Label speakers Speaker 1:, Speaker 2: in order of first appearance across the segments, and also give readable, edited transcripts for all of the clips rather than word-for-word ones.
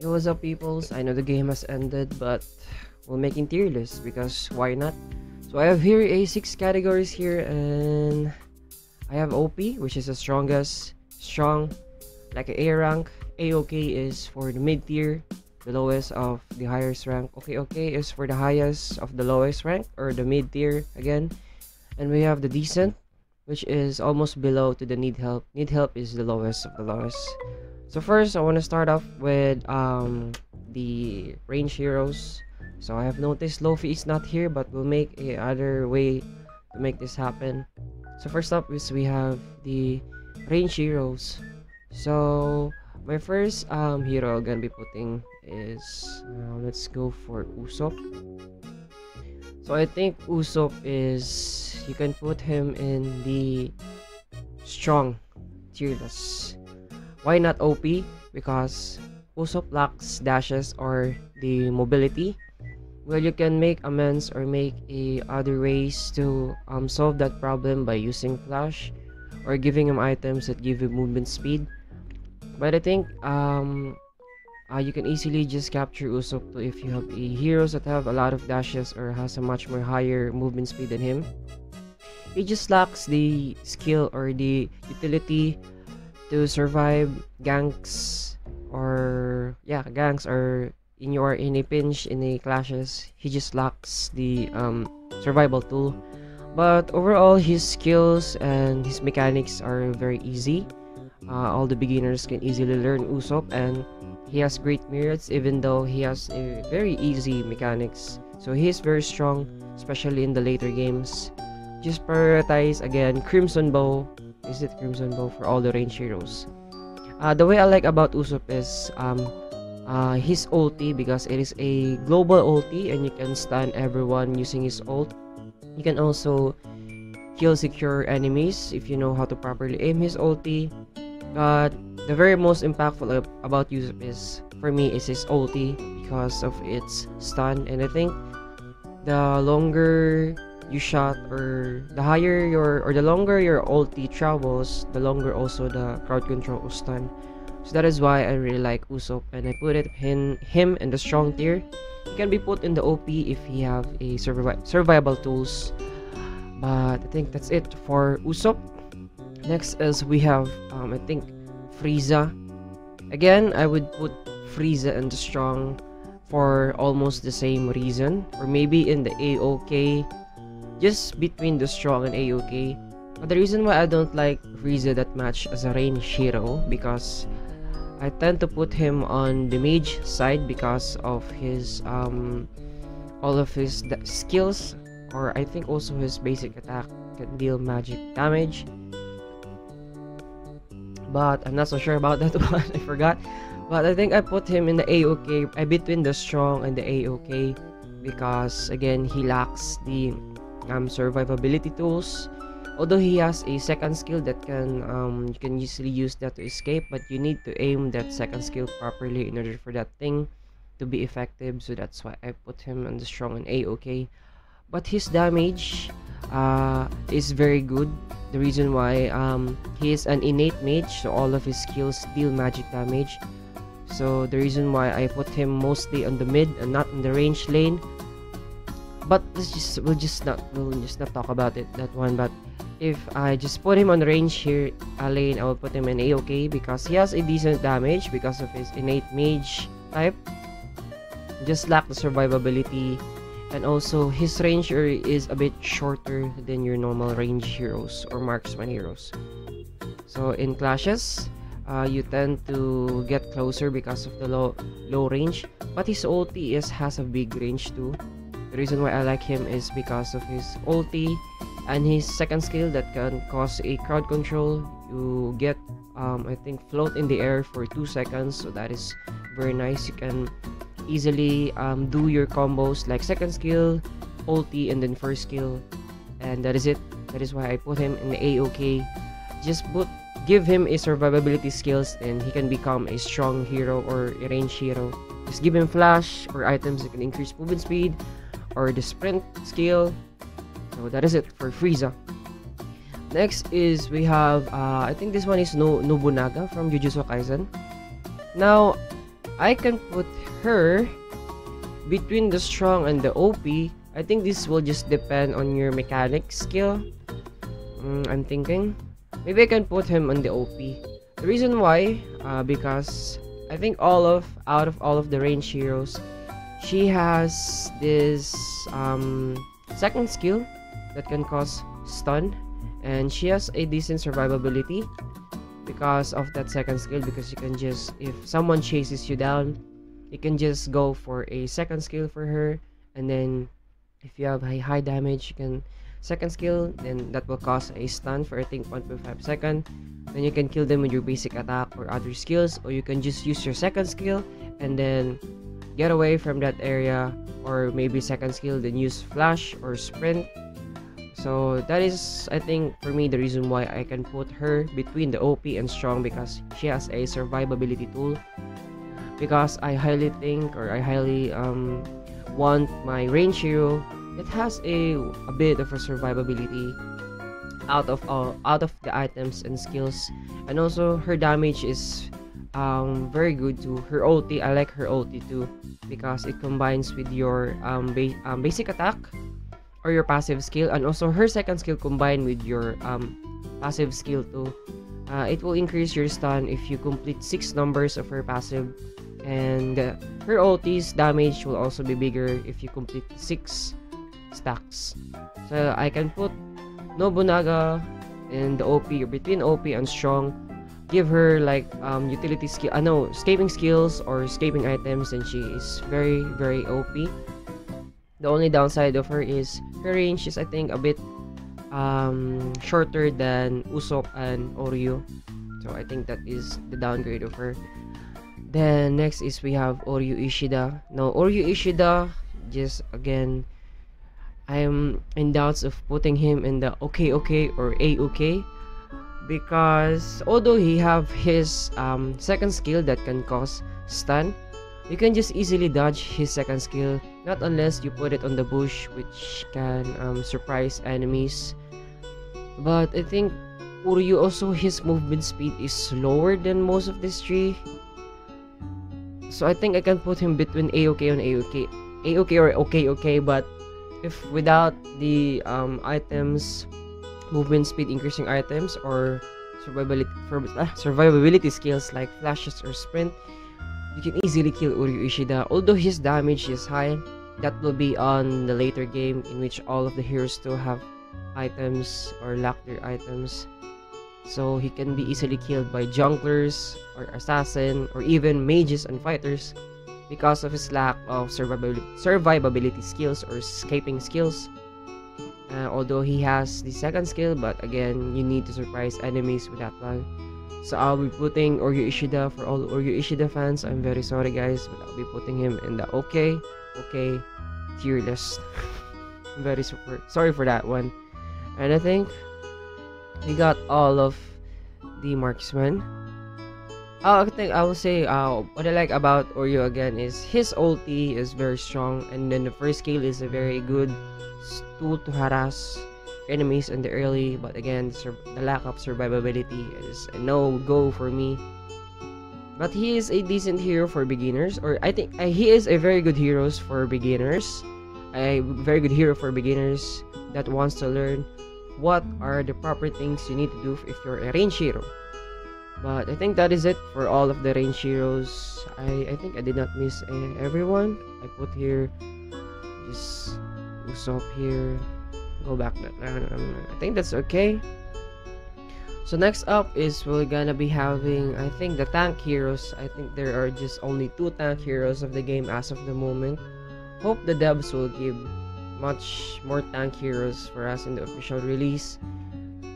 Speaker 1: Yo, what's up, peoples? I know the game has ended, but we're making tier lists because why not? So I have here a 6 categories here, and I have OP, which is the strongest, strong, like a rank. AOK is for the mid tier, the lowest of the highest rank. Okay is for the highest of the lowest rank or the mid tier again, and we have the decent, which is almost below to the need help. Need help is the lowest of the lowest. So first, I want to start off with the range heroes. So I have noticed Lofi is not here, but we'll make a other way to make this happen. So first up is we have the range heroes. So my first hero I'm gonna be putting is let's go for Usopp. So I think Usopp is, you can put him in the strong tier list. Why not OP? Because Usopp lacks dashes or the mobility. Well, you can make amends or make other ways to solve that problem by using flash or giving him items that give him movement speed. But I think you can easily just capture Usopp too if you have heroes that have a lot of dashes or has a much more higher movement speed than him. He just lacks the skill or the utility to survive ganks, or ganks, or in a pinch, in a clashes. He just lacks the survival tool. But overall, his skills and his mechanics are very easy. All the beginners can easily learn Usopp, and he has great merits even though he has a very easy mechanics. So he is very strong, especially in the later games. Just prioritize again Crimson Bow. Is it Crimson Bow for all the range heroes? The way I like about Usopp is his ulti, because it is a global ulti and you can stun everyone using his ult. You can also kill secure enemies if you know how to properly aim his ulti. But the very most impactful about Usopp is, for me, is his ulti because of its stun. And I think the longer you shot, or the higher your, or the longer your ulti travels, the longer also the crowd control will stun. So that is why I really like Usopp, and I put him in the strong tier. He can be put in the OP if he have a survival tools. But I think that's it for Usopp. Next is we have I think Frieza. Again, I would put Frieza in the strong for almost the same reason, or maybe in the AOK, just between the strong and AOK. But the reason why I don't like Frieza that much as a range hero, because I tend to put him on the mage side because of his all of his skills, or I think also his basic attack can deal magic damage. But I'm not so sure about that one. I forgot. But I think I put him in the AOK, between the strong and the AOK, because again he lacks the survivability tools. Although he has a second skill that can you can easily use that to escape, but you need to aim that second skill properly in order for that thing to be effective. So that's why I put him on the strong and AOK. But his damage is very good. The reason why he is an innate mage, so all of his skills deal magic damage. So the reason why I put him mostly on the mid and not in the range lane. But we'll just not talk about it, that one. But if I just put him on range here lane, I will put him in AOK because he has a decent damage because of his innate mage type. Just lack the survivability, and also his range is a bit shorter than your normal range heroes or marksman heroes. So in clashes, you tend to get closer because of the low range, but his ulti has a big range too. The reason why I like him is because of his ulti and his second skill that can cause a crowd control. You get I think float in the air for 2 seconds, so that is very nice. You can easily do your combos like second skill, ulti, and then first skill, and that is it. That is why I put him in the AOK. Just give him a survivability skills and he can become a strong hero or a range hero. Just give him flash or items that can increase movement speed or the sprint skill. So that is it for Frieza. Next is we have I think this one is Nobunaga from Jujutsu Kaisen. Now I can put her between the strong and the OP. I think this will just depend on your mechanic skill. I'm thinking maybe I can put him on the OP. The reason why, because I think out of all of the range heroes, she has this second skill that can cause stun, and she has a decent survivability because of that second skill, because you can just, if someone chases you down, you can just go for a second skill for her, and then if you have a high damage, you can second skill, then that will cause a stun for I think 1.5 second. Then you can kill them with your basic attack or other skills, or you can just use your second skill and then get away from that area, or maybe second skill then use flash or sprint. So that is, I think, for me, the reason why I can put her between the OP and strong, because she has a survivability tool. Because I highly think, or I highly want my range hero that has a bit of a survivability out of the items and skills, and also her damage is very good too. Her ulti, I like her ulti too, because it combines with your basic attack or your passive skill, and also her second skill combined with your passive skill too. It will increase your stun if you complete 6 numbers of her passive, and her ulti's damage will also be bigger if you complete 6 stacks. So I can put Nobunaga in the OP, or between OP and strong, give her like utility skill, escaping skills or escaping items, and she is very very OP. The only downside of her is her range is, I think, a bit shorter than Usopp and Oryu, so I think that is the downgrade of her. Then next is we have Oryu Ishida. Now Oryu Ishida, just again, I'm in doubts of putting him in the okay or A-okay, because although he have his second skill that can cause stun, you can just easily dodge his second skill, not unless you put it on the bush, which can surprise enemies. But I think Uryu also, his movement speed is slower than most of this tree, so I think I can put him between A-okay and A-okay or okay, but if without the items, movement speed increasing items, or survivability skills like flashes or sprint, you can easily kill Uryu Ishida. Although his damage is high, that will be on the later game, in which all of the heroes still have items or lack their items, so he can be easily killed by junglers or assassin or even mages and fighters because of his lack of survivability skills or escaping skills. Although he has the second skill, but again, you need to surprise enemies with that one. So I'll be putting Oryu Ishida. For all Oryu Ishida fans, I'm very sorry guys, but I'll be putting him in the okay tier list. I'm very sorry for that one. And I think we got all of the marksmen. I think I will say what I like about Oryu again is his ulti is very strong, and then the first skill is a very good tool to harass enemies in the early, but again, the lack of survivability is a no-go for me. But he is a decent hero for beginners, or I think he is a very good hero for beginners. A very good hero for beginners that wants to learn what are the proper things you need to do if you're a range hero. But I think that is it for all of the range heroes. I think I did not miss everyone. I put here just Usopp here. Go back. I think that's okay. So next up is we're gonna be having, I think, the tank heroes. I think there are just only 2 tank heroes of the game as of the moment. Hope the devs will give much more tank heroes for us in the official release.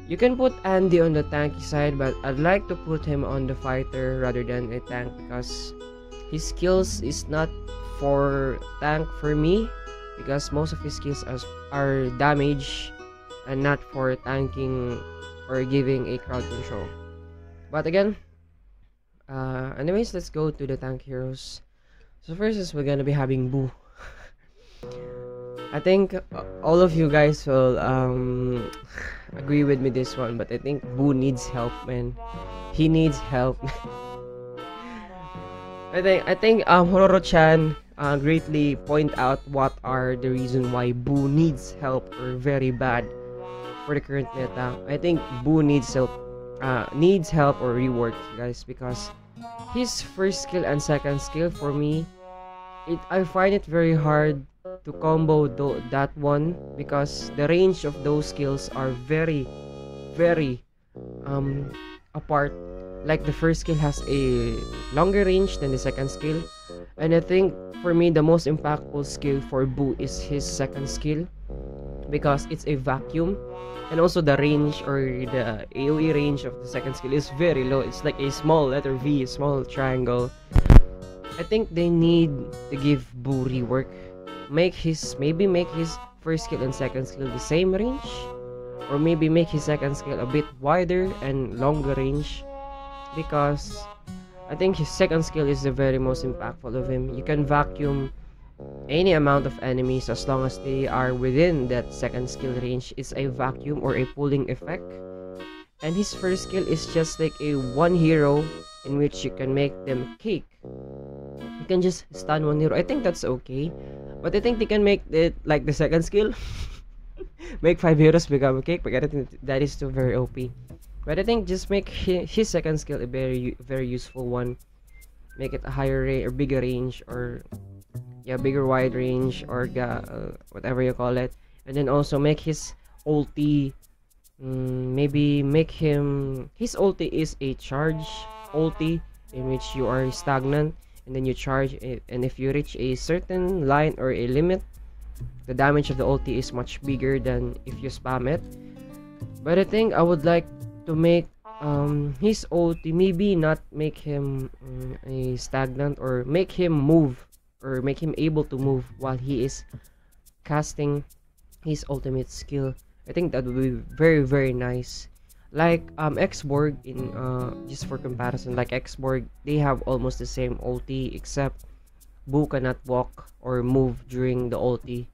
Speaker 1: You can put Andy on the tanky side, but I'd like to put him on the fighter rather than a tank, because his skills is not for tank for me, because most of his skills are damage and not for tanking or giving a crowd control. But again, anyways, let's go to the tank heroes. So first is we're gonna be having Boo. I think all of you guys will agree with me this one, but I think Boo needs help, man. He needs help. I think Hororo-chan greatly point out what are the reason why Boo needs help or very bad for the current meta. I think Boo needs help or rework, guys, because his first skill and second skill for me, I find it very hard to combo that one because the range of those skills are very apart. Like the first skill has a longer range than the second skill, and I think for me the most impactful skill for Boo is his second skill because it's a vacuum, and also the range or the AoE range of the second skill is very low. It's like a small letter V, a small triangle. I think they need to give Boo rework, maybe make his first skill and second skill the same range, or maybe make his second skill a bit wider and longer range, because I think his second skill is the very most impactful of him. You can vacuum any amount of enemies as long as they are within that second skill range. It's a vacuum or a pulling effect. And his first skill is just like a one hero in which you can make them cake. You can just stun one hero. I think that's okay. But I think they can make it like the second skill. Make 5 heroes become a cake. But I think that is still very OP. But I think just make his second skill a very useful one. Make it a higher range or bigger range, or yeah, bigger wide range, or whatever you call it. And then also make his ulti, maybe make him, his ulti is a charge ulti in which you are stagnant and then you charge it, and if you reach a certain line or a limit, the damage of the ulti is much bigger than if you spam it. But I think I would like to make his ulti, maybe not make him a stagnant, or make him move, or make him able to move while he is casting his ultimate skill. I think that would be very nice. Like Xborg, in just for comparison, like Xborg, they have almost the same ulti, except Boo cannot walk or move during the ulti.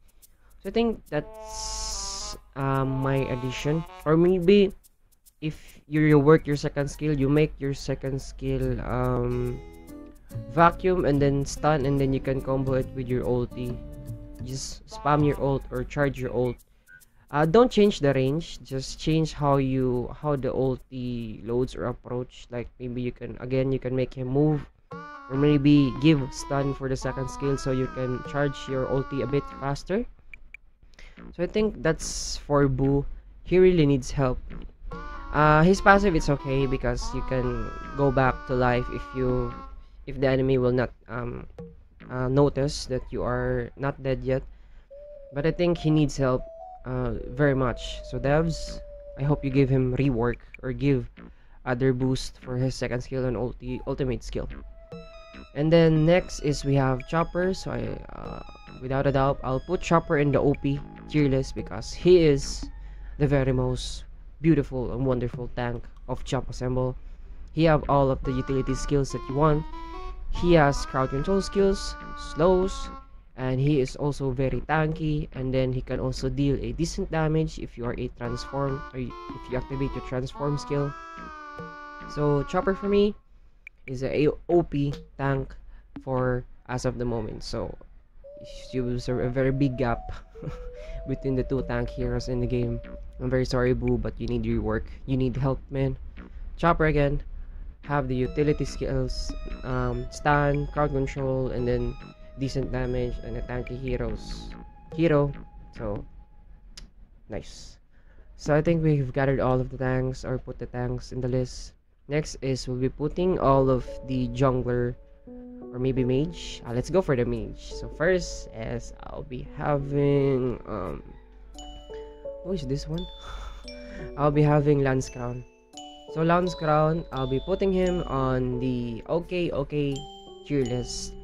Speaker 1: So I think that's my addition. Or maybe if you rework your second skill, you make your second skill vacuum and then stun, and then you can combo it with your ulti. Just spam your ult or charge your ult. Don't change the range, just change how the ulti loads or approach. Like maybe you can make him move, or maybe give stun for the second skill so you can charge your ulti a bit faster. So I think that's for Boo. He really needs help. His passive, it's okay because you can go back to life if the enemy will not notice that you are not dead yet. But I think he needs help very much. So devs, I hope you give him rework or give other boost for his second skill and ultimate skill. And then next is we have Chopper. So I without a doubt I'll put Chopper in the OP tier list because he is the very most beautiful and wonderful tank of Jump Assemble. He have all of the utility skills that you want. He has crowd control skills, slows, and he is also very tanky, and then he can also deal a decent damage if you are a transform, or if you activate your transform skill. So Chopper for me is a OP tank for as of the moment. So you observe a very big gap between the two tank heroes in the game. I'm very sorry, Boo, but you need rework. You need help, man. Chopper again have the utility skills, stun, crowd control, and then decent damage, and a tanky hero. So nice. So I think we've gathered all of the tanks, or put the tanks in the list. Next is we'll be putting all of the jungler, or maybe mage. Let's go for the mage. So first is I'll be having who is this one? I'll be having Lance Crown. So Lance Crown, I'll be putting him on the okay tier list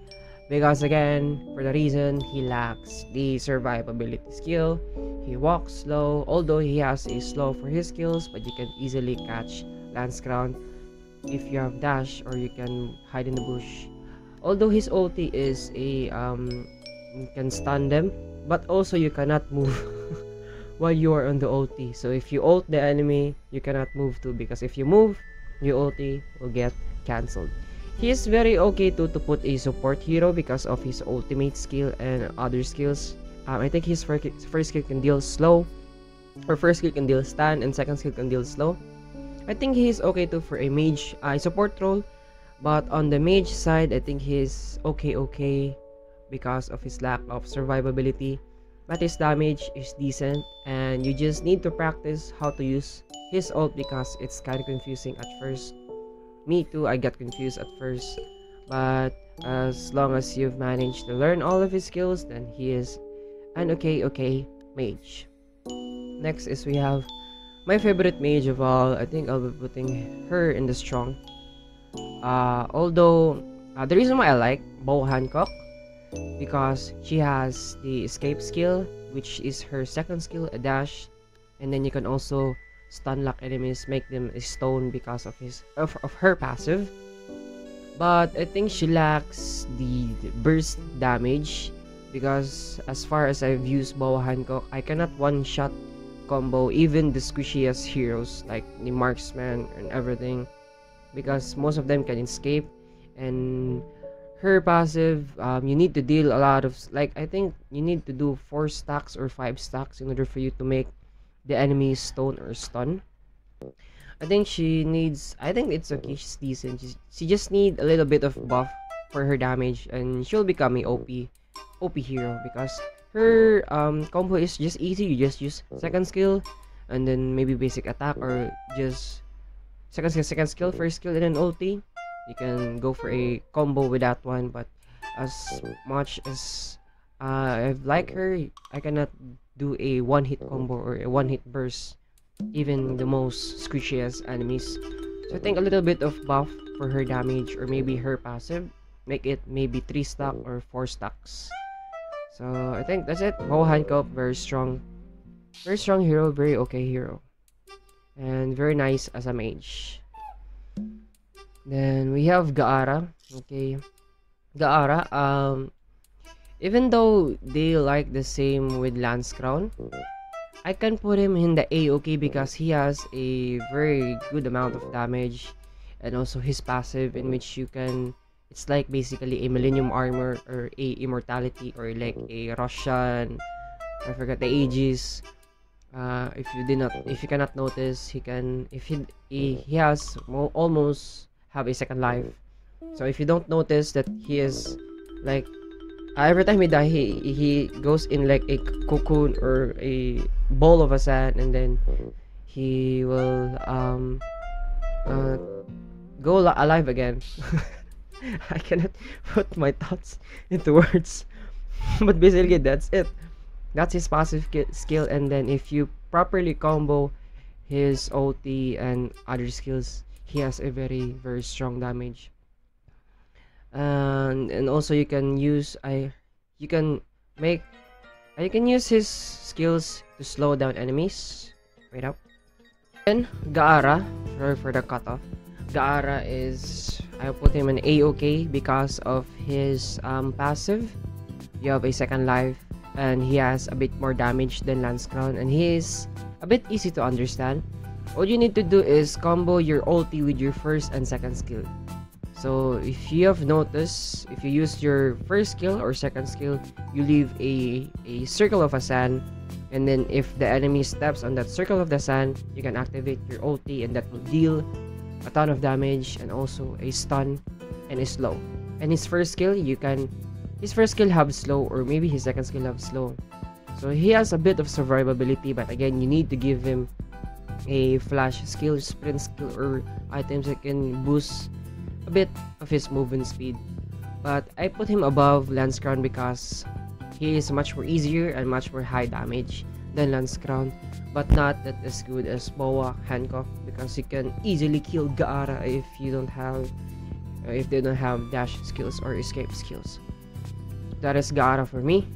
Speaker 1: because again, for the reason he lacks the survivability skill. He walks slow, although he has a slow for his skills, but you can easily catch Lance Crown if you have dash, or you can hide in the bush. Although his ulti is a you can stun them, but also you cannot move while you are on the ulti. So if you ult the enemy, you cannot move too, because if you move, your ulti will get cancelled. He is very okay to put a support hero because of his ultimate skill and other skills. I think his first skill can deal slow, or first skill can deal stun, and second skill can deal slow. I think he is okay too for a mage support role, but on the mage side, I think he's okay because of his lack of survivability. But his damage is decent, and you just need to practice how to use his ult because it's kind of confusing at first. Me too, I got confused at first, but as long as you've managed to learn all of his skills, then he is an okay mage. Next is we have my favorite mage of all. I think I'll be putting her in the strong. Although the reason why I like Bo Hancock, because she has the escape skill, which is her second skill, a dash, and then you can also stun lock enemies, make them a stone because of her passive. But I think she lacks the burst damage, because as far as I've used Bo Hancock, I cannot one-shot combo even the squishiest heroes like the marksman and everything, because most of them can escape. And her passive, you need to deal a lot of, like, I think you need to do 4 stacks or 5 stacks in order for you to make the enemy stone or stun. I think it's okay, she's decent. She just need a little bit of buff for her damage, and she'll become a OP hero, because her combo is just easy. You just use second skill and then maybe basic attack, or just second skill, first skill, and then ulti. You can go for a combo with that one. But as much as I like her, I cannot do a one-hit combo or a one-hit burst even the most squishiest enemies. So I think a little bit of buff for her damage, or maybe her passive, make it maybe 3 stack or 4 stacks. So I think that's it. Bo Hancock, very strong hero, very okay hero, and very nice as a mage. Then we have Gaara. Okay, Gaara, even though they like the same with Lance Crown, I can put him in the A-OK because he has a very good amount of damage, and also his passive, in which you can, it's like basically a Millennium Armor or a Immortality, or like a Russian, I forgot the Aegis. If you cannot notice, he can, if he has almost have a second life. So if you don't notice that he is like, every time he die, he goes in like a cocoon or a ball of a sand, and then he will go alive again. I cannot put my thoughts into words, but basically that's it. That's his passive skill, and then if you properly combo his ulti and other skills, he has a very strong damage. And also you can use you can use his skills to slow down enemies. Wait up. Then Gaara, sorry for the cutoff. Gaara is, I put him in A-OK because of his passive. You have a second life, and he has a bit more damage than Lance Crown, and he is a bit easy to understand. All you need to do is combo your ulti with your first and second skill. So if you have noticed, if you use your first skill or second skill, you leave a circle of a sand, and then if the enemy steps on that circle of the sand, you can activate your ulti, and that will deal a ton of damage, and also a stun and a slow. And his first skill have slow, or maybe his second skill have slow. So he has a bit of survivability, but again, you need to give him a flash skill, sprint skill, or items that can boost a bit of his movement speed. But I put him above Lance Crown because he is much more easier and much more high damage than Lance Crown, but not that as good as Bo Hancock, because you can easily kill Gaara if they don't have dash skills or escape skills. That is Gaara for me.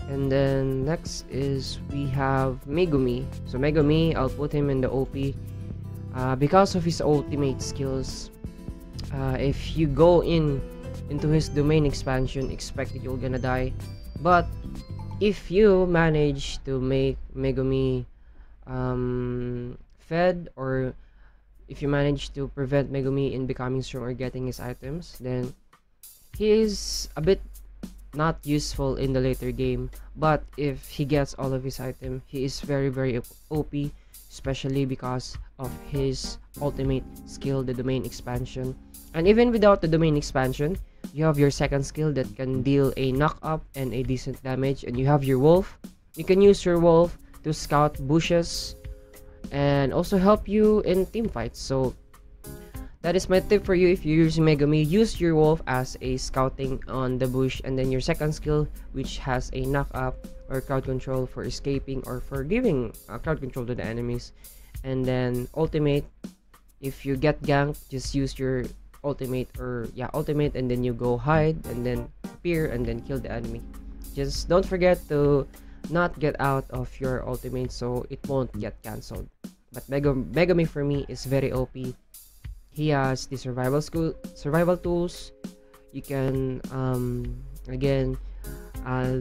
Speaker 1: And then next is we have Megumi. So Megumi, I'll put him in the OP because of his ultimate skills. If you go into his domain expansion, expect that you're gonna die. But if you manage to make Megumi fed, or if you manage to prevent Megumi in becoming strong or getting his items, then he is a bit not useful in the later game. But if he gets all of his item, he is very very OP, especially because of his ultimate skill, the domain expansion. And even without the domain expansion, you have your second skill that can deal a knock up and a decent damage, and you have your wolf. You can use your wolf to scout bushes and also help you in team fights. So that is my tip for you. If you're using Megumi, use your wolf as a scouting on the bush, and then your second skill, which has a knock up or crowd control for escaping or for giving crowd control to the enemies. And then ultimate, if you get ganked, just use your ultimate, or yeah, ultimate, and then you go hide and then appear and then kill the enemy. Just don't forget to not get out of your ultimate so it won't get cancelled. But Megumi for me is very OP. He has the survival tools. You can again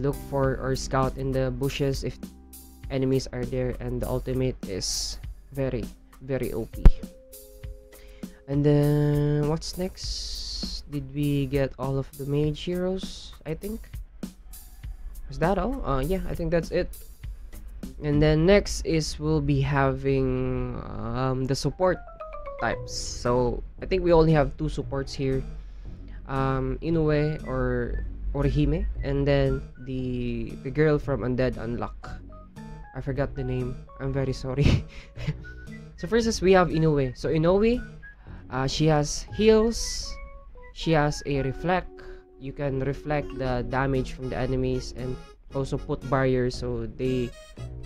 Speaker 1: look for or scout in the bushes if enemies are there, and the ultimate is very very OP. And then what's next? Did we get all of the mage heroes? I think. Is that all? Yeah, I think that's it. And then next is we'll be having the support types. So I think we only have two supports here. Inoue or Orihime, and then the girl from Undead Unlock. I forgot the name. I'm very sorry. So first is we have Inoue. So Inoue, she has heals. She has a reflect. You can reflect the damage from the enemies and also put barriers so they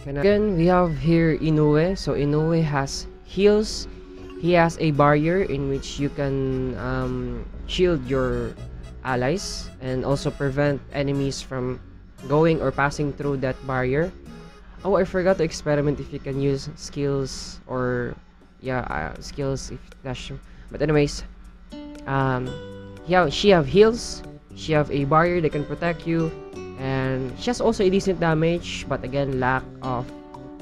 Speaker 1: cannot. Again, we have here Inoue. So Inoue has heals. He has a barrier in which you can shield your allies and also prevent enemies from going or passing through that barrier. Oh, I forgot to experiment if you can use skills or yeah, skills if that's. But anyways, yeah, she have heals. She have a barrier that can protect you, and she has also a decent damage, but again lack of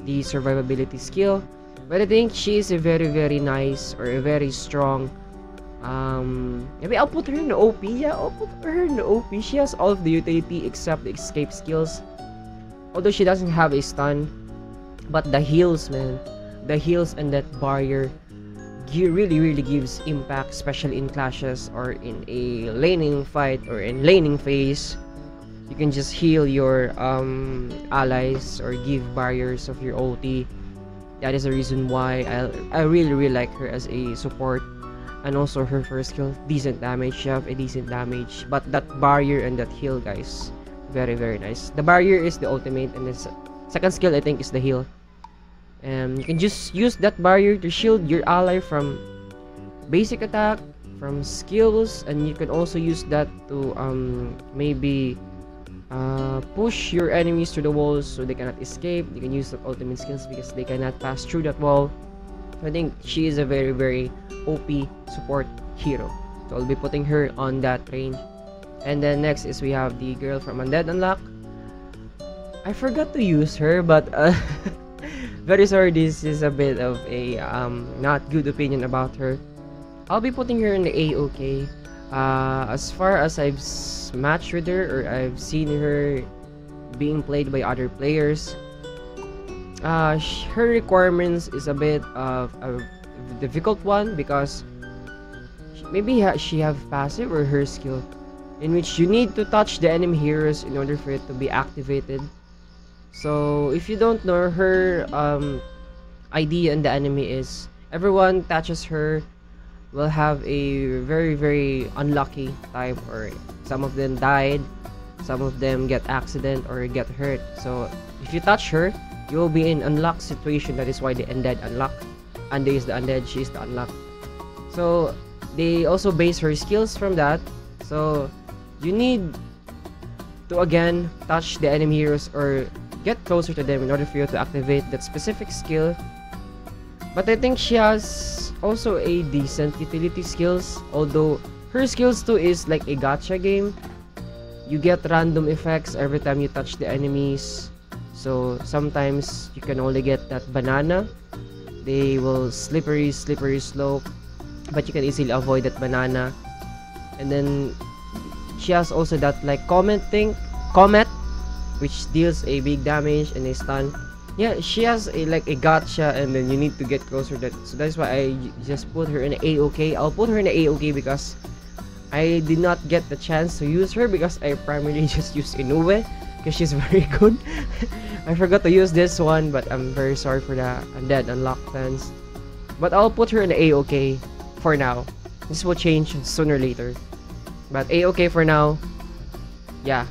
Speaker 1: the survivability skill. But I think she is a very very nice or a very strong. Maybe I'll put her in the OP. Yeah, I'll put her in the OP. She has all of the utility except the escape skills. Although she doesn't have a stun, but the heals, man, the heals and that barrier really gives impact, especially in clashes or in a laning fight or in laning phase. You can just heal your allies or give barriers of your ulti. That is the reason why I really like her as a support. And also her first skill, decent damage. She have a decent damage, but that barrier and that heal, guys, very very nice. The barrier is the ultimate, and the second skill I think is the heal. And you can just use that barrier to shield your ally from basic attack, from skills, and you can also use that to maybe push your enemies to the walls so they cannot escape. You can use that ultimate skills because they cannot pass through that wall. I think she is a very very OP support hero, so I'll be putting her on that range. And then next is we have the girl from Undead Unlock. I forgot to use her, but very sorry, this is a bit of a not good opinion about her. I'll be putting her in the AOK. As far as I've matched with her or I've seen her being played by other players, her requirements is a bit of a difficult one because maybe she have passive or her skill in which you need to touch the enemy heroes in order for it to be activated. So if you don't know, her idea in the enemy is everyone touches her will have a very very unlucky time, or some of them died, some of them get accident or get hurt. So if you touch her, you will be in unlock situation. That is why the Undead Unlock. Ande is the undead, she is the unlock. So they also base her skills from that. So you need to again touch the enemy heroes or get closer to them in order for you to activate that specific skill. But I think she has also a decent utility skills, although her skills too is like a gacha game. You get random effects every time you touch the enemies. So sometimes you can only get that banana. they will slippery slope, but you can easily avoid that banana. And then she has also that like comet, which deals a big damage and a stun. Yeah, she has a like a gotcha, and then you need to get closer. So that's why I just put her in A-OK. I'll put her in A-OK because I did not get the chance to use her because I primarily just used Inoue because she's very good. I forgot to use this one, but I'm very sorry for the Undead Unlock fans. But I'll put her in A-OK for now. This will change sooner or later. But A-OK for now. Yeah.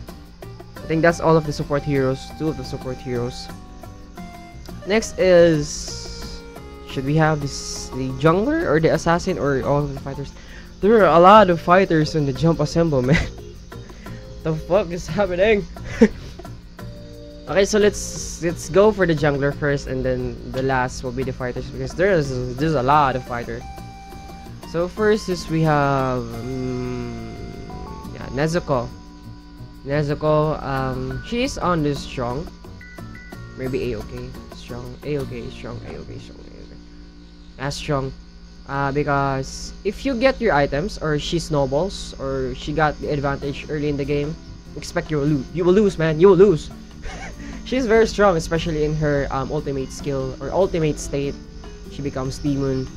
Speaker 1: I think that's all of the support heroes. 2 of the support heroes. Next is... should we have the jungler or the assassin or all of the fighters? There are a lot of fighters in the jump assemble, man. The fuck is happening? Okay, so let's go for the jungler first, and then the last will be the fighters because there's a lot of fighters. So first is we have yeah, Nezuko. She is on the strong, maybe A-OK, strong, A-OK, strong, A-OK, strong, A-OK. As strong. Because if you get your items or she snowballs or she got the advantage early in the game, expect you will lose, man. You will lose. She's very strong, especially in her ultimate skill or ultimate state. She becomes demon.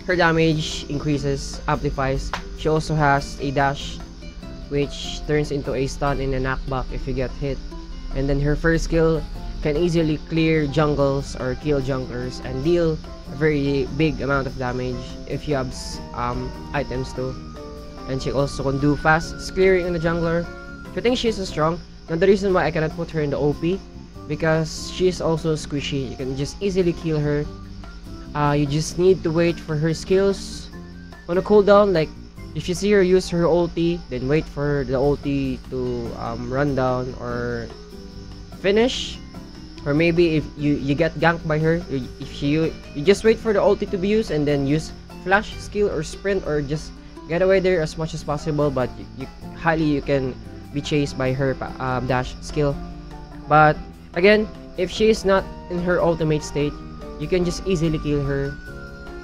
Speaker 1: Her damage increases, amplifies. She also has a dash, which turns into a stun and a knockback if you get hit. And then her first skill can easily clear jungles or kill junglers and deal a very big amount of damage if you have items too. And she also can do fast clearing in the jungler. I think she's strong. Now the reason why I cannot put her in the OP, because she's also squishy. You can just easily kill her. You just need to wait for her skills on a cooldown. Like if you see her use her ulti, then wait for the ulti to run down or finish. Or maybe if you get ganked by her, if you just wait for the ulti to be used and then use flash skill or sprint or just get away there as much as possible. But you can be chased by her dash skill. But again, if she is not in her ultimate state, you can just easily kill her.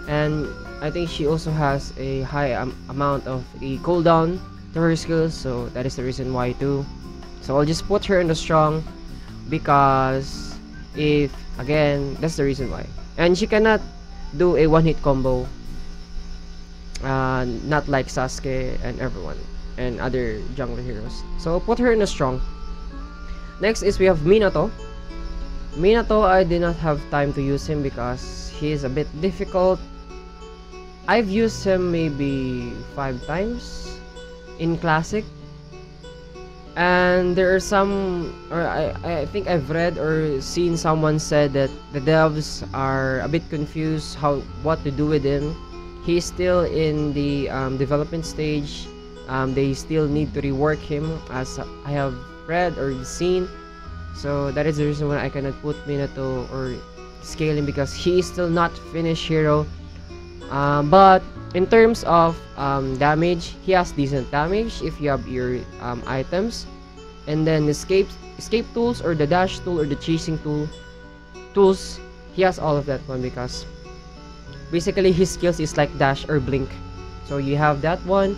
Speaker 1: And I think she also has a high amount of a cooldown to her skills, so that is the reason why too. So I'll just put her in the strong because if again, that's the reason why. And she cannot do a one-hit combo, not like Sasuke and everyone and other jungler heroes. So put her in a strong. Next is we have Minato. I did not have time to use him because he is a bit difficult. I've used him maybe 5 times in classic, and there are some, or I think I've read or seen someone said that the devs are a bit confused what to do with him. He's still in the development stage. They still need to rework him, as I have read or seen. So that is the reason why I cannot put Minato or scale him, because he is still not finished hero. But in terms of damage, he has decent damage if you have your items. And then escape tools or the dash tool or the chasing tools, he has all of that one, because basically his skills is like dash or blink. So you have that one.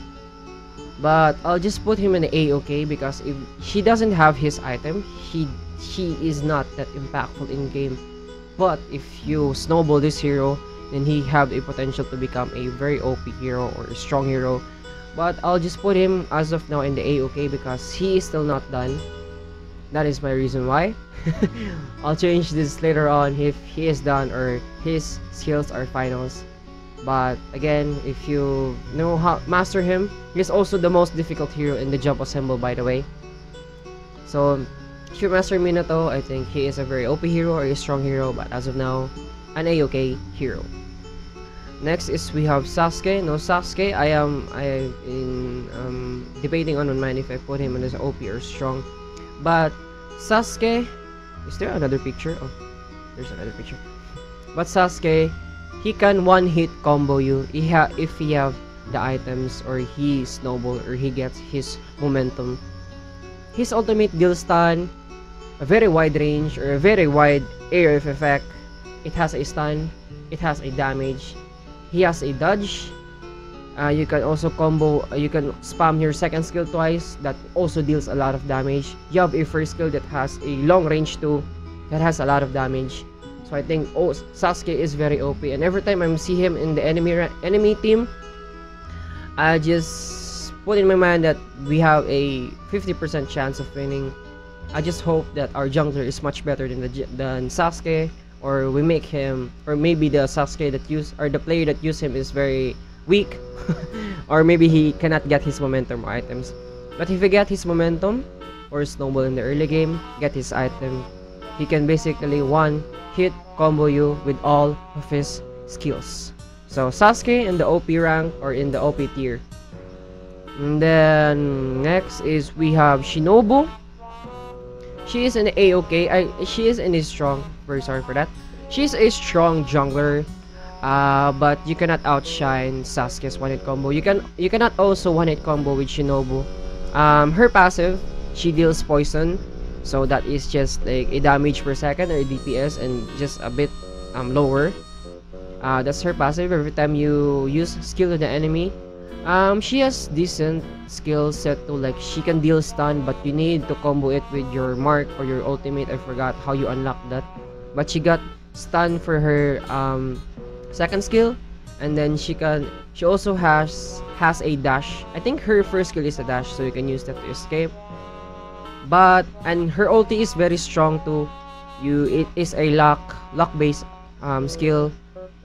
Speaker 1: But I'll just put him in the A-OK because if he doesn't have his item, he is not that impactful in game. But if you snowball this hero, then he have a potential to become a very OP hero or a strong hero. But I'll just put him as of now in the A-OK because he is still not done. That is my reason why. I'll change this later on if he is done or his skills are finals. But again, if you know how master him, he's also the most difficult hero in the jump assemble, by the way. So if you master Minato, I think he is a very OP hero or a strong hero, but as of now, an A-OK hero. Next is we have Sasuke. No, Sasuke, I am debating on my mind if I put him as OP or strong. But Sasuke, is there another picture? Oh, there's another picture. But Sasuke, he can one-hit combo you if he have the items or he snowball or he gets his momentum. His ultimate deals stun, a very wide range or a very wide area of effect. It has a stun, it has a damage. He has a dodge. You can also combo, you can spam your second skill twice, that also deals a lot of damage. You have a first skill that has a long range too, that has a lot of damage. So I think Sasuke is very OP, and every time I see him in the enemy team, I just put in my mind that we have a 50% chance of winning. I just hope that our jungler is much better than Sasuke, or we make him, or maybe the Sasuke that or the player that use him is very weak, or maybe he cannot get his momentum items. But if he get his momentum or snowball in the early game, get his item, he can basically one hit combo you with all of his skills. So Sasuke in the OP rank, or in the OP tier. And then next is we have Shinobu. She is an A-OK. She is in a strong. Very sorry for that. She's a strong jungler. But you cannot outshine Sasuke's one-hit combo. You cannot also one-hit combo with Shinobu. Her passive, she deals poison, so that is just like a damage per second, or a DPS, and just a bit lower. That's her passive. Every time you use skill to the enemy, she has decent skill set to, like, she can deal stun, but you need to combo it with your mark or your ultimate. I forgot how you unlock that, but she got stun for her second skill, and then she also has a dash. I think her first skill is a dash, so you can use that to escape. And her ulti is very strong too. It is a lock based skill.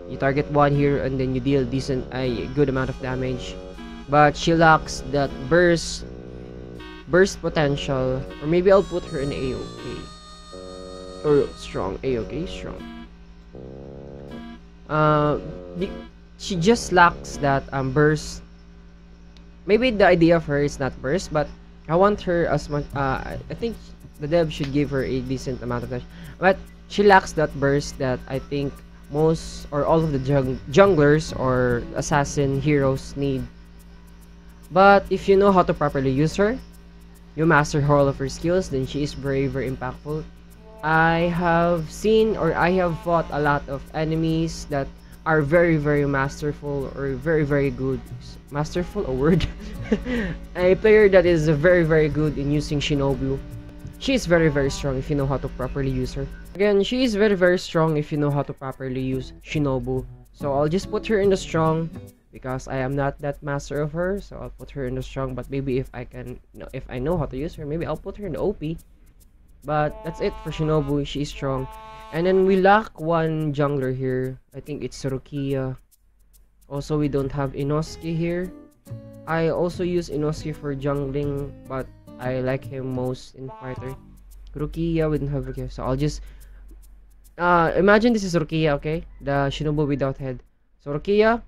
Speaker 1: You target one here and then you deal a good amount of damage. But she lacks that burst potential, or maybe I'll put her in AOK or strong. AOK strong. She just lacks that burst. Maybe the idea of her is not burst, but I want her as much. I think the dev should give her a decent amount of dash, but she lacks that burst that I think most or all of the junglers or assassin heroes need. But if you know how to properly use her, you master all of her skills, then she is very, very impactful. I have seen, or I have fought a lot of enemies that are very, very masterful, or very, very good. Masterful, a word? A player that is very, very good in using Shinobu. She is very, very strong if you know how to properly use her. Again, she is very, very strong if you know how to properly use Shinobu. So I'll just put her in the strong, because I am not that master of her. So I'll put her in the strong, but maybe if I know how to use her, maybe I'll put her in the OP. But that's it for Shinobu. She's strong. And then we lack one jungler here. I think it's Rukia. Also, we don't have Inosuke here. I also use Inosuke for jungling, but I like him most in fighter. Rukia, we don't have Rukia. So I'll just imagine this is Rukia, okay? The Shinobu without head. So Rukia,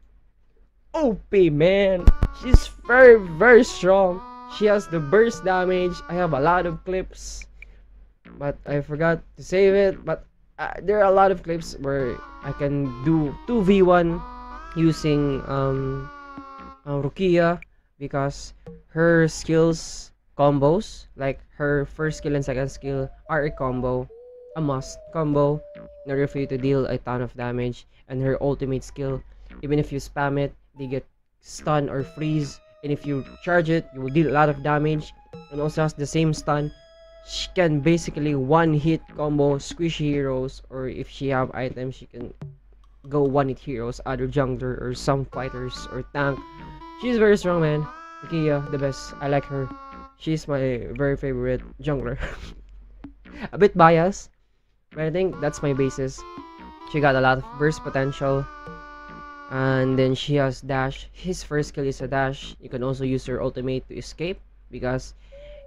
Speaker 1: OP, man. She's very, very strong. She has the burst damage. I have a lot of clips, but I forgot to save it. But there are a lot of clips where I can do 2v1 using Rukia, because her skills combos, like her first skill and second skill, are a combo, a must combo, in order for you to deal a ton of damage. And her ultimate skill, even if you spam it, they get stun or freeze, and if you charge it, you will deal a lot of damage. And also has the same stun. She can basically one hit combo squishy heroes, or if she have items, she can go one hit heroes, other jungler or some fighters or tank. She's very strong, man. Rukia, the best. I like her. She's my very favorite jungler. A bit biased, but I think that's my basis. She got a lot of burst potential, and then she has dash. His first skill is a dash. You can also use her ultimate to escape, because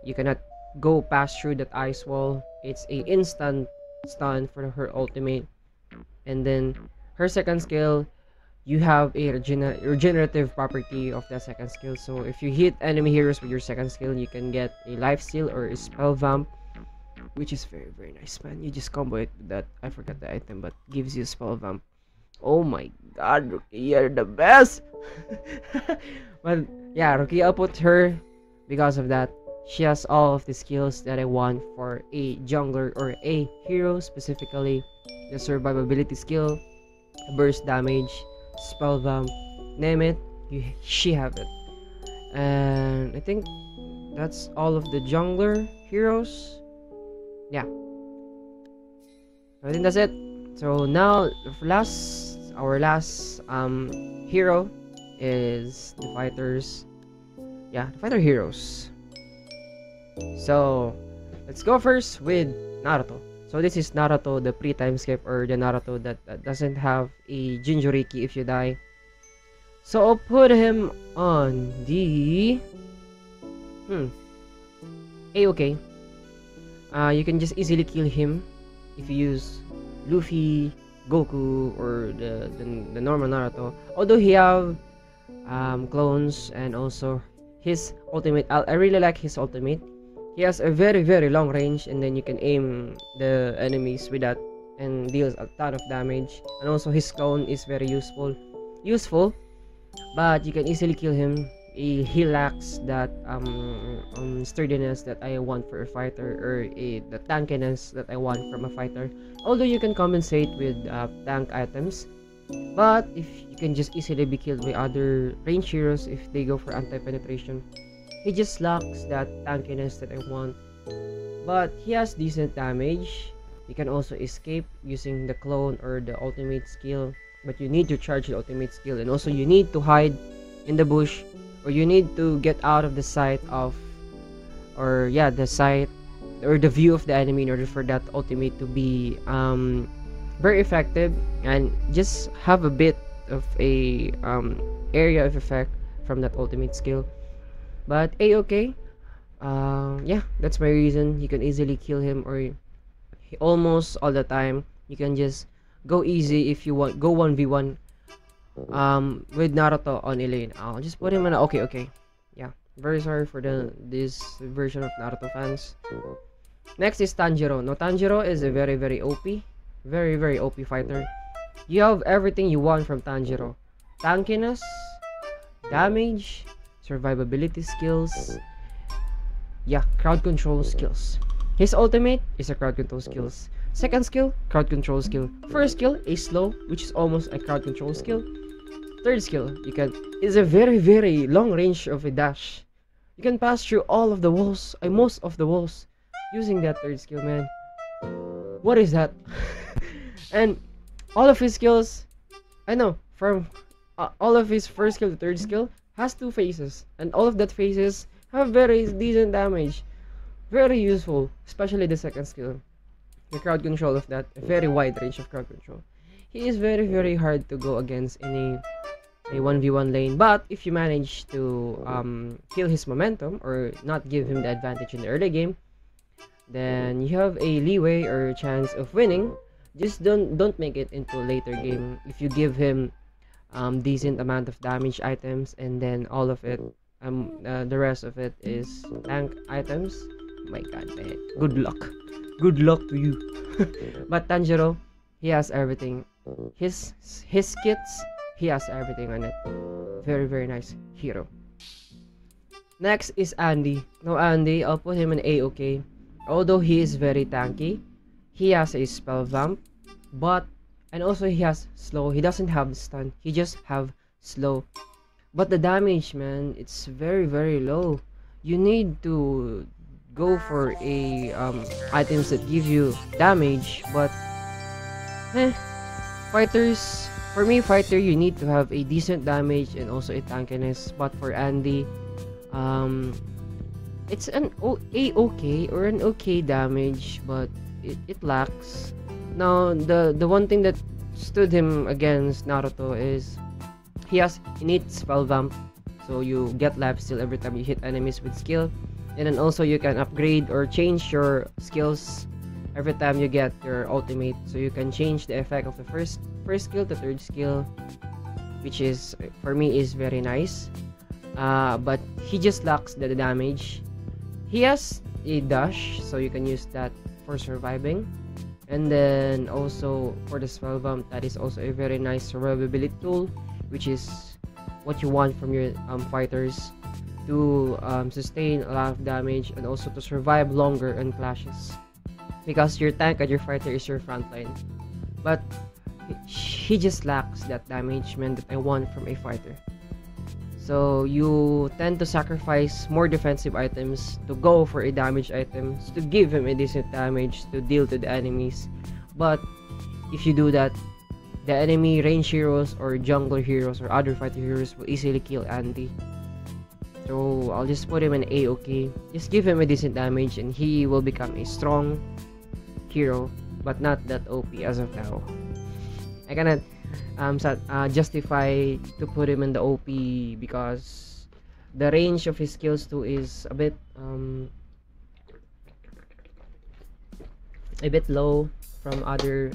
Speaker 1: you cannot go past through that ice wall. It's a instant stun for her ultimate. And then her second skill, you have a regenerative property of that second skill. So if you hit enemy heroes with your second skill, you can get a life steal or a spell vamp, which is very, very nice, man. You just combo it with that. I forgot the item, but gives you a spell vamp. Oh my god, Rukia, you're the best. But yeah, Rukia, I'll put her because of that. She has all of the skills that I want for a jungler or a hero, specifically the survivability skill, burst damage, spell vamp, name it, she have it. And I think that's all of the jungler heroes. Yeah, I think that's it. So now our last hero is the fighters. Yeah, the fighter heroes. So let's go first with Naruto. So this is Naruto, the pre-time skip, or the Naruto that doesn't have a Jinchuriki if you die. So I'll put him on the A-okay. You can just easily kill him if you use Luffy, Goku, or the normal Naruto. Although he have clones and also his ultimate. I really like his ultimate. He has a very very long range, and then you can aim the enemies with that and deals a ton of damage. And also his clone is very useful, but you can easily kill him. He lacks that sturdiness that I want for a fighter, or the tankiness that I want from a fighter. Although you can compensate with tank items, but if you can just easily be killed by other range heroes if they go for anti-penetration. He just lacks that tankiness that I want, but he has decent damage. You can also escape using the clone or the ultimate skill, but you need to charge the ultimate skill, and also you need to hide in the bush, or you need to get out of the sight of, or yeah, the sight or the view of the enemy in order for that ultimate to be very effective and just have a bit of a area of effect from that ultimate skill. But A-okay. Yeah, that's my reason. You can easily kill him, or almost all the time. You can just go easy if you want. Go 1v1 with Naruto on Elaine. I'll just put him in a okay. Yeah, very sorry for this version of Naruto fans. Next is Tanjiro. Now Tanjiro is a very very OP, very OP fighter. You have everything you want from Tanjiro: tankiness, damage, survivability skills, yeah, crowd control skills. His ultimate is a crowd control skills. Second skill, crowd control skill. First skill, a slow, which is almost a crowd control skill. Third skill, is a very very long range of a dash. You can pass through all of the walls, most of the walls, using that third skill, man. What is that? And all of his skills, I know, from all of his first skill to third skill has two phases, and all of that phases have very decent damage. Very useful, especially the second skill, the crowd control of that, a very wide range of crowd control. He is very very hard to go against in a 1v1 lane, but if you manage to kill his momentum or not give him the advantage in the early game, then you have a leeway or chance of winning. Just don't make it into a later game. If you give him decent amount of damage items, and then all of it, the rest of it is tank items, my god, man, good luck to you. But Tanjiro, he has everything. His kits, he has everything on it. Very very nice hero. Next is Andy. Now Andy, I'll put him in A-okay. Although he is very tanky, he has a spell vamp, and also he has slow. He doesn't have stun, he just have slow. But the damage, man, it's very very low. You need to go for a items that give you damage, but fighters, for me, fighter, you need to have a decent damage and also a tankiness. But for Andy, it's an A-okay or an okay damage, but it lacks. Now the one thing that stood him against Naruto is he has innate spell vamp, so you get life steal every time you hit enemies with skill, and then also you can upgrade or change your skills every time you get your ultimate, so you can change the effect of the first skill to third skill, which is, for me, is very nice. But he just lacks the damage. He has a dash, so you can use that for surviving, and then also for the spell vamp, that is also a very nice survivability tool, which is what you want from your fighters, to sustain a lot of damage and also to survive longer in clashes, because your tank and your fighter is your front line. But he just lacks that damage, man, that I want from a fighter. So you tend to sacrifice more defensive items to go for a damage items to give him a decent damage to deal to the enemies. But if you do that, the enemy range heroes or jungler heroes or other fighter heroes will easily kill Andy. So I'll just put him in A-OK. Just give him a decent damage and he will become a strong hero, but not that OP as of now. I cannot justify to put him in the OP because the range of his skills too is a bit low from other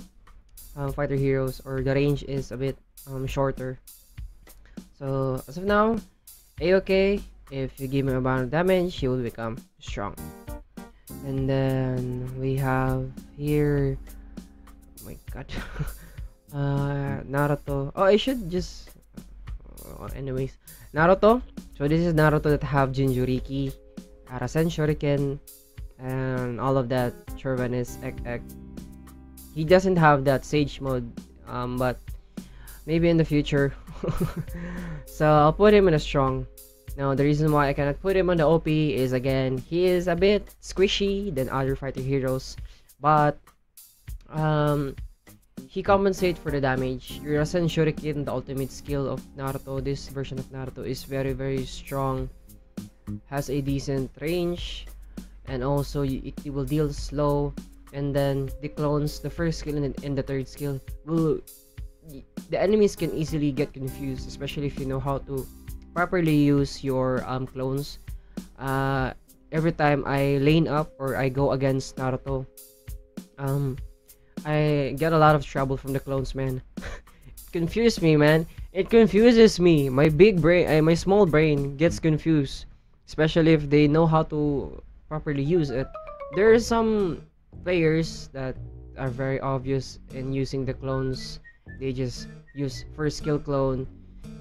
Speaker 1: fighter heroes, or the range is a bit shorter. So as of now, A-OK. If you give him a amount of damage, he will become strong. And then we have here, oh my god, Naruto. Oh, I should just anyways, Naruto. So this is Naruto that have Jinchuriki, Rasen Shuriken, and all of that. Chauvinist Ek. He doesn't have that Sage mode, but maybe in the future. So I'll put him in a strong. Now the reason why I cannot put him on the OP is, again, he is a bit squishy than other fighter heroes, but he compensates for the damage. Your Rasen Shuriken, the ultimate skill of Naruto, this version of Naruto, is very very strong, has a decent range, and also it will deal slow. And then the clones, the first skill and the third skill, the enemies can easily get confused, especially if you know how to properly use your clones. Every time I lane up or I go against Naruto, I get a lot of trouble from the clones, man. It confuses me, man. It confuses me. My big brain, my small brain gets confused, especially if they know how to properly use it. There are some players that are very obvious in using the clones. They just use first skill clone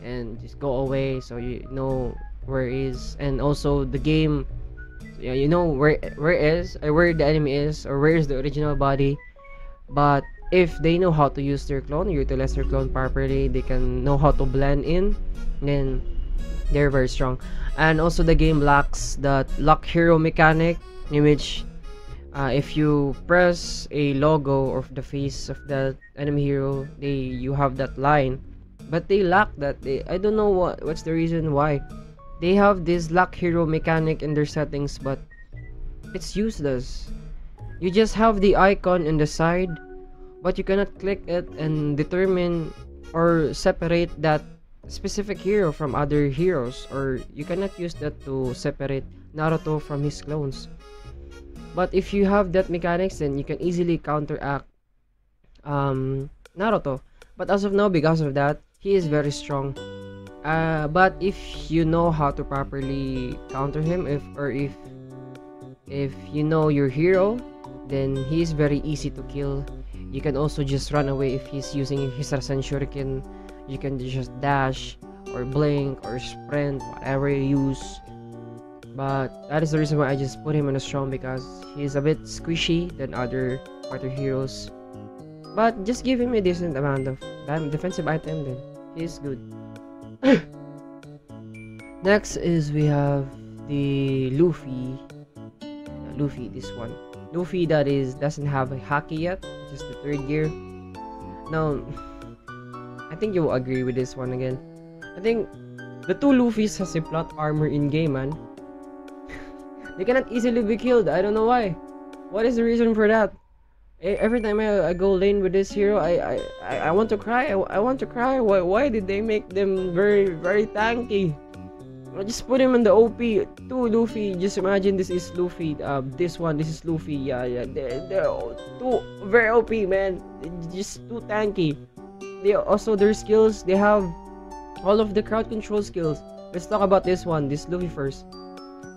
Speaker 1: and just go away, so you know where it is, and also the game, yeah, you know where the enemy is, or where is the original body. But if they know how to use their clone, utilize their clone properly, they can know how to blend in, then they're very strong. And also the game lacks that lock hero mechanic, in which if you press a logo of the face of the enemy hero, you have that line. But they lack that. I don't know what's the reason why. They have this lock hero mechanic in their settings, but it's useless. You just have the icon in the side, but you cannot click it and determine or separate that specific hero from other heroes, or you cannot use that to separate Naruto from his clones. But if you have that mechanics, then you can easily counteract Naruto. But as of now, because of that, he is very strong. But if you know how to properly counter him, if you know your hero, then he is very easy to kill. You can also just run away if he's using his Rasen Shuriken. You can just dash or blink or sprint, whatever you use. But that is the reason why I just put him in a strong, because he's a bit squishy than other fighter heroes. But just give him a decent amount of defensive item, then he's good. Next is we have the Luffy. Luffy, this one. Luffy that doesn't have a haki yet, just the third gear. Now, I think you will agree with this one again. I think the two Luffys has a plot armor in game, man. They cannot easily be killed. I don't know why. What is the reason for that? Every time I go lane with this hero, I want to cry. I want to cry. Why did they make them very very tanky? I just put him in the OP. Two Luffy. Just imagine this is Luffy. This is Luffy. Yeah. They're two very OP, man. Just too tanky. They also, their skills, they have all of the crowd control skills. Let's talk about this one. This Luffy first.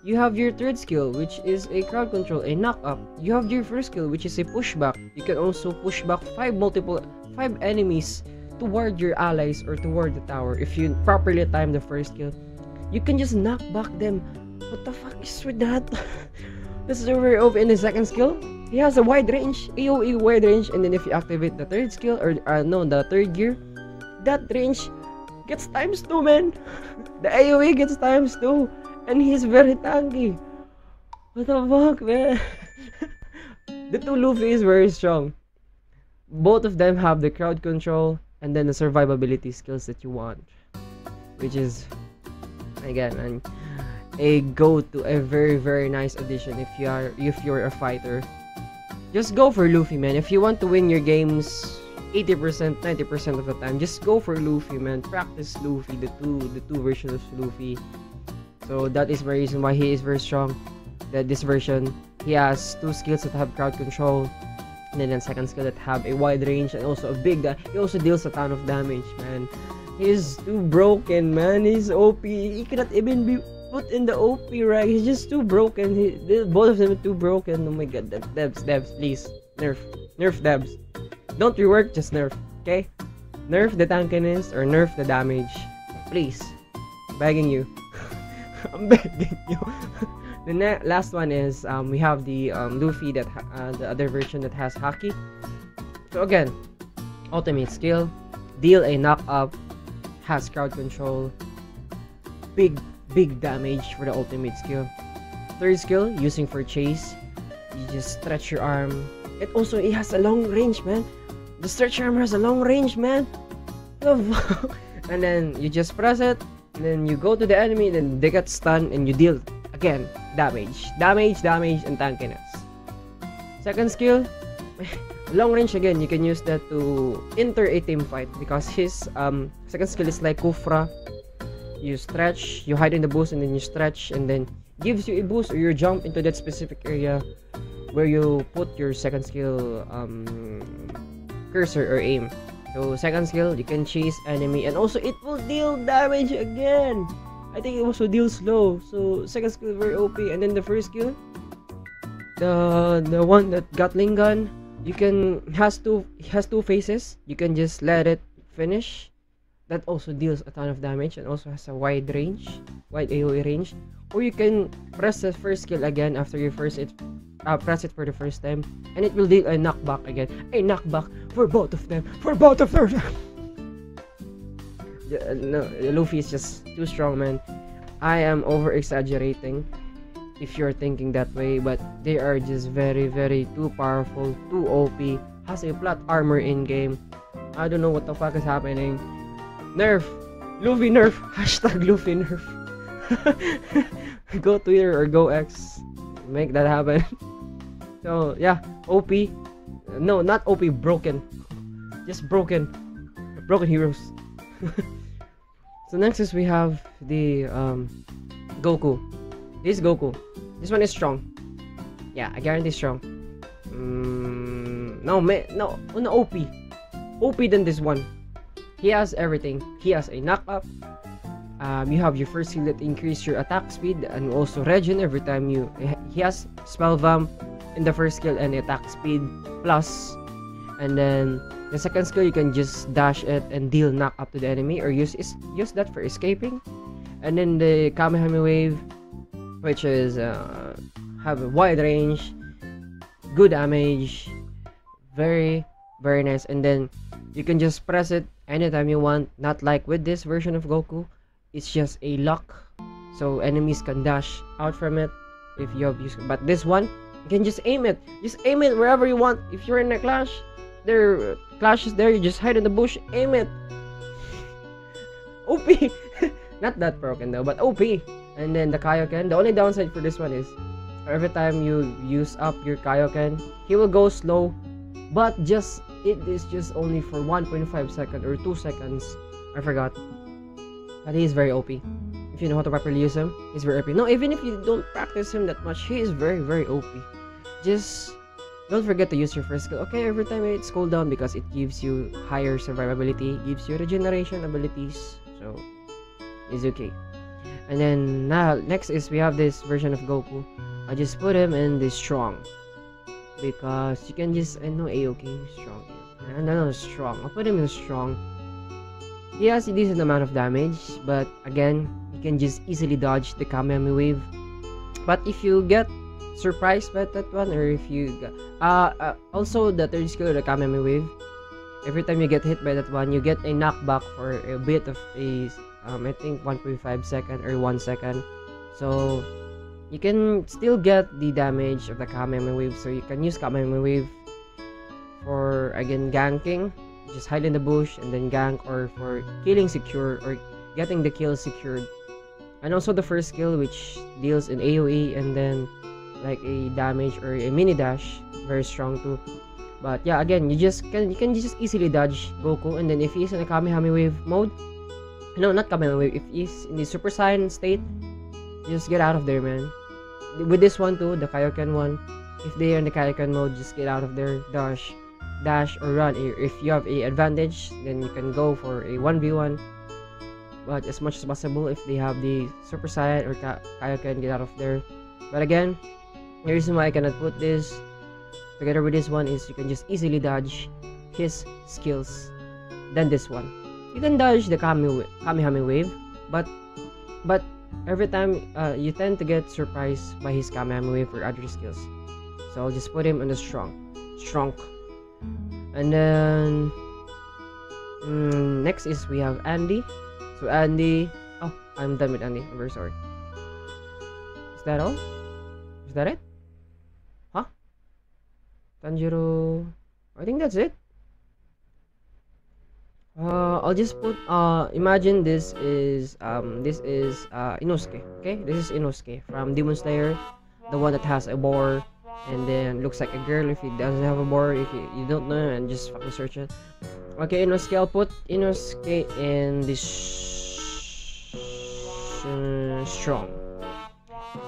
Speaker 1: You have your third skill, which is a crowd control, a knock up. You have your first skill, which is a pushback. You can also push back 5 enemies toward your allies or toward the tower. If you properly time the first skill, you can just knock back them. What the fuck is with that? This is very OP. In the second skill, he has a wide range, AoE wide range, and then if you activate the third skill, or no, the third gear, that range gets ×2, man. The AoE gets ×2, and he's very tanky. What the fuck, man? The two Luffy is very strong. Both of them have the crowd control and then the survivability skills that you want, which is again a go-to, a very nice addition if you're a fighter. Just go for Luffy, man. If you want to win your games 80%, 90% of the time, just go for Luffy, man. Practice Luffy, the two versions of Luffy. So that is the reason why he is very strong. That this version, he has two skills that have crowd control, and then the second skill that have a wide range and also a big he also deals a ton of damage, man. He's too broken, man. He's OP. He cannot even be put in the OP rank. He's just too broken. Both of them are too broken. Oh my god, Debs, please. Nerf Debs. Don't rework, just nerf, okay? Nerf the tankiness or nerf the damage. Please. Begging you. I'm begging you. The last one is we have the Luffy that the other version that has Haki. So again, ultimate skill, deal a knock up, has crowd control, big damage for the ultimate skill. Third skill, using for chase, you just stretch your arm. It has a long range, man. The stretch arm has a long range, man. And then you just press it, and then you go to the enemy, then they get stunned, and you deal again damage, and tankiness. Second skill, long range again. You can use that to enter a team fight because his second skill is like Kufra. You stretch, you hide in the boost, and then you stretch, and then gives you a boost or you jump into that specific area where you put your second skill cursor or aim. So second skill, you can chase enemy, and also it will deal damage again. I think it also deals slow. So second skill very OP. And then the first skill, the one that Gatling gun, has two phases. You can just let it finish. That also deals a ton of damage and also has a wide AoE range. Or you can press the first skill again after you press it for the first time, and it will deal a knockback again. A knockback for both of them. No, Luffy is just too strong, man. I am over exaggerating if you're thinking that way, but they are just very too powerful, too OP. Has a plot armor in game. I don't know what the fuck is happening. Nerf Luffy, nerf. Hashtag Luffy nerf. Go Twitter or go X, make that happen. So yeah, OP. No, not OP, broken. Just broken heroes. So next is we have the Goku. This Goku. This one is strong. Yeah, I guarantee strong. No, OP. OP than this one. He has everything. He has a knock up. You have your first skill that increase your attack speed and also regen every time he has spell vamp in the first skill and attack speed plus, and then the second skill you can just dash it and deal knock up to the enemy or use that for escaping. And then the Kamehameha wave, which is have a wide range, good damage, very nice. And then you can just press it anytime you want, not like with this version of Goku. It's just a lock, so enemies can dash out from it if you have used. But this one, you can just aim it wherever you want. If you're in a clash, clash is there, you just hide in the bush, aim it. OP. Not that broken though, but OP. And then the Kaioken, the only downside for this one is every time you use up your Kaioken, he will go slow, but it is just only for 1.5 seconds or 2 seconds. I forgot. But he is very OP. If you know how to properly use him, he's very OP. No, even if you don't practice him that much, he is very OP. Just don't forget to use your first skill. Okay, every time it's cooldown because it gives you higher survivability, gives you regeneration abilities. So it's okay. And then now next is we have this version of Goku. I just put him in the strong because you can just strong. No, strong. I'll put him in strong. He has a decent amount of damage, but again, you can just easily dodge the Kamehameha wave. But if you get surprised by that one, or if you got, also the third skill, the Kameme Wave. Every time you get hit by that one, you get a knockback for a bit of a I think 1.5 second or 1 second. So you can still get the damage of the Kameme Wave. So you can use Kameme Wave for again ganking, just hide in the bush and then gank, or for killing secure or getting the kill secured. And also the first skill, which deals in AoE and then like a damage or a mini dash, very strong too. But yeah, again, you can just easily dodge Goku, and then if he's in a Kamehame Wave mode, no, not Kamehame Wave, if he's in the Super Saiyan state, just get out of there, man. With this one too, the Kaioken one, if they are in the Kaioken mode, just get out of there, dash or run. If you have a advantage, then you can go for a 1v1, but as much as possible, if they have the Super Saiyan or Kaioken, get out of there. But again, the reason why I cannot put this together with this one is you can just easily dodge his skills than this one. You can dodge the Kamehame Wave, but every time you tend to get surprised by his Kamehame Wave or other skills. So I'll just put him on the strong. And then next is we have Andy. So Andy, oh, I'm done with Andy. I'm very sorry. Is that all? Is that it? Huh? Tanjiro, I think that's it. I'll just put imagine this is Inosuke. Okay, this is Inosuke from Demon Slayer, the one that has a boar and then looks like a girl. If he doesn't have a boar, if you don't know, and just fucking search it. Okay, Inosuke, I'll put Inosuke in this strong.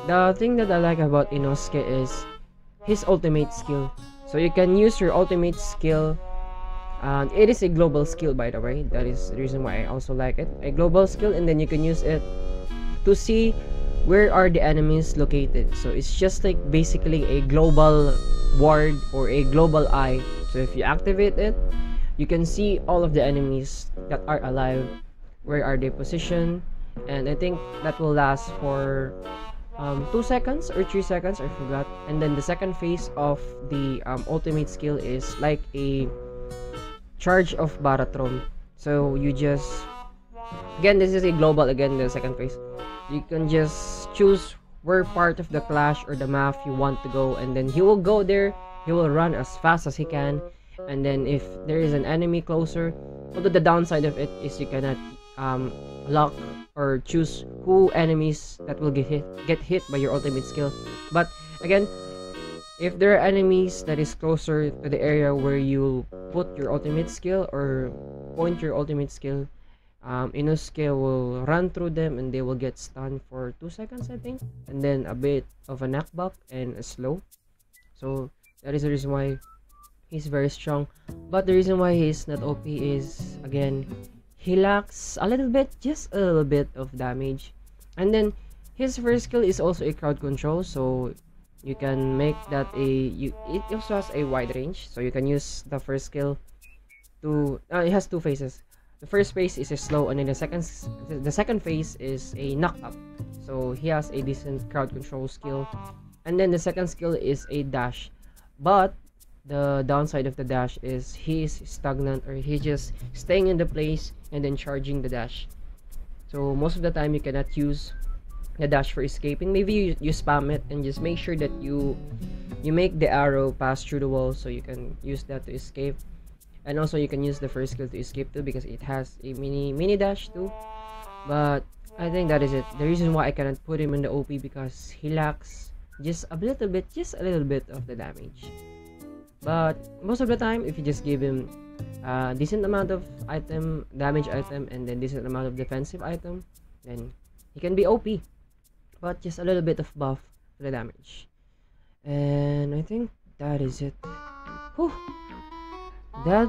Speaker 1: The thing that I like about Inosuke is his ultimate skill. So you can use your ultimate skill, and it is a global skill, by the way. That is the reason why I also like it. A global skill, and then you can use it to see where are the enemies located. So it's just like basically a global ward or a global eye. So if you activate it, you can see all of the enemies that are alive, where are they positioned, and I think that will last for 2 seconds or 3 seconds, I forgot. And then the second phase of the ultimate skill is like a charge of Baratron. So you just, again, this is a global, again, the second phase. You can just choose where part of the clash or the map you want to go, and then he will go there. He will run as fast as he can, and then if there is an enemy closer, although the downside of it is you cannot lock or choose who enemies that will get hit by your ultimate skill. But again, if there are enemies that is closer to the area where you put your ultimate skill or point your ultimate skill, Inosuke will run through them and they will get stunned for 2 seconds, I think, and then a bit of a knockback and a slow. So that is the reason why he's very strong. But the reason why he's not OP is, again, he lacks a little bit, just a little bit of damage. And then his first skill is also a crowd control, so you can make that it also has a wide range, so you can use the first skill to it has 2 phases. The first phase is a slow, and then the second phase is a knock up. So he has a decent crowd control skill. And then the second skill is a dash, but the downside of the dash is he is stagnant, or he's just staying in the place and then charging the dash. So most of the time you cannot use the dash for escaping. Maybe you spam it and just make sure that you make the arrow pass through the wall, so you can use that to escape. And also you can use the first skill to escape too, because it has a mini dash too. But I think that is it. The reason why I cannot put him in the OP, because he lacks just a little bit of the damage. But most of the time, if you just give him a decent amount of damage item, and then decent amount of defensive item, then he can be OP. But just a little bit of buff to the damage. And I think that is it. Whew. That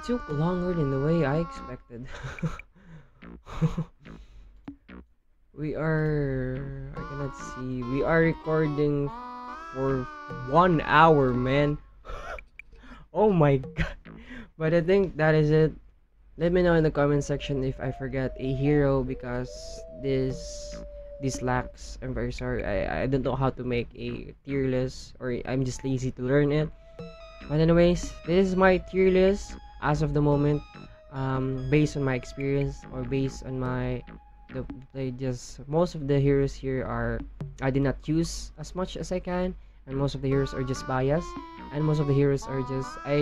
Speaker 1: took longer than the way I expected. I cannot see. We are recording for 1 hour, man. Oh my god. But I think that is it. Let me know in the comment section if I forgot a hero, because this these lacks. I'm very sorry. I don't know how to make a tier list, or I'm just lazy to learn it. But anyways, this is my tier list as of the moment, based on my experience, or based on my they just most of the heroes here are I did not use as much as I can, and most of the heroes are just biased, and most of the heroes are just I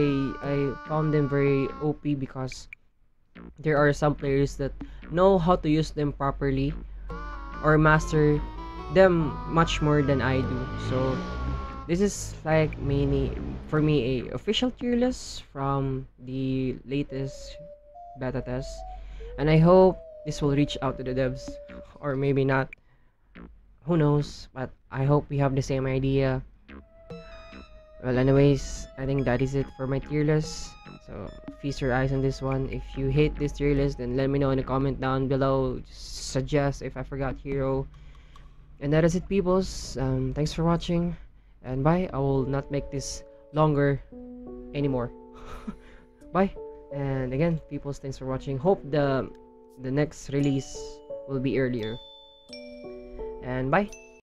Speaker 1: found them very OP because there are some players that know how to use them properly or master them much more than I do. So this is like many for me a official tier list from the latest beta test, and I hope this will reach out to the devs, or maybe not. Who knows? But I hope we have the same idea. Well, anyways, I think that is it for my tier list. So feast your eyes on this one. If you hate this tier list, then let me know in the comment down below. Just suggest if I forgot hero. And that is it, peoples. Thanks for watching, and bye. I will not make this longer anymore. Bye. And again, peoples, thanks for watching. Hope the next release will be earlier. And bye.